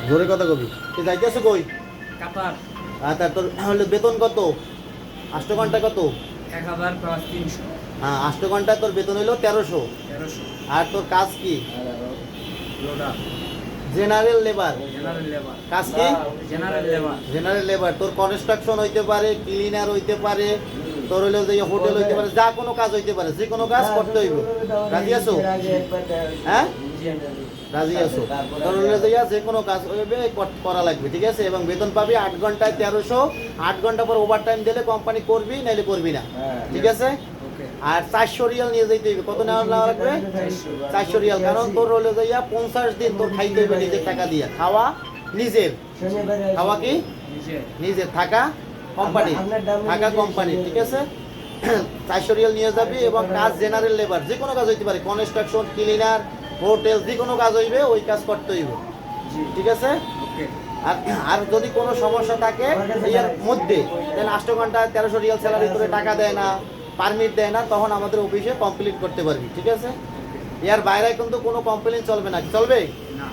জোরে কথা কবি। তুই যাইতেছো কই? কাতার। আচ্ছা, তোর হলো বেতন কত? 8 ঘন্টা কত? 1000 প্লাস 300। হ্যাঁ, 8 ঘন্টা তোর বেতন হইলো 1300। 1300। আর তোর কাজ কি? Loader. General labour. General labour. কাজ কি? General labour. General labour. তোর কনস্ট্রাকশন হইতে পারে, ক্লিনার হইতে পারে, তোর হইলো যে হোটেল হইতে পারে, যা কোনো কাজ হইতে পারে, যে কোনো কাজ করতে হইব। রাজি আছো? হ্যাঁ, রাজি আছো? তোর হইলো যে কোনো কাজ হইবে করা লাগবে, ঠিক আছে? এবং বেতন পাবি 8 ঘন্টায় 1300। 8 ঘন্টা পর ওভার টাইম দিলে কোম্পানি করবি, নাইলে করবি না, ঠিক আছে? আর 400 রিয়াল নিয়ে যাইতে হইবে। কত নেওয়া লাগবে? 400 রিয়াল। কারণ তোর হলো যাইয়া 50 দিন তোর খাইতে হইবে নিজের টাকা দিয়া। খাওয়া নিজের, খাওয়া কি নিজের, থাকা কোম্পানি, থাকা কোম্পানি, ঠিক আছে? 400 রিয়াল নিয়ে যাবি। এবং কাজ জেনারেল লেবার, যে কোনো কাজ হইতে পারে, কনস্ট্রাকশন, ক্লিনার, হোটেল, যে কোনো কাজ হইবে ওই কাজ করতে হইবে, ঠিক আছে? আর আর যদি কোনো সমস্যা থাকে এর মধ্যে, তাহলে 8 ঘন্টা 1300 রিয়াল স্যালারি করে টাকা দেয় না, পারমিট দেয় না, তখন আমাদের অফিসে কমপ্লিট করতে পারবি, ঠিক আছে? এর বাইরে কিন্তু কোনো কমপ্লেন চলবে না। চলবে না।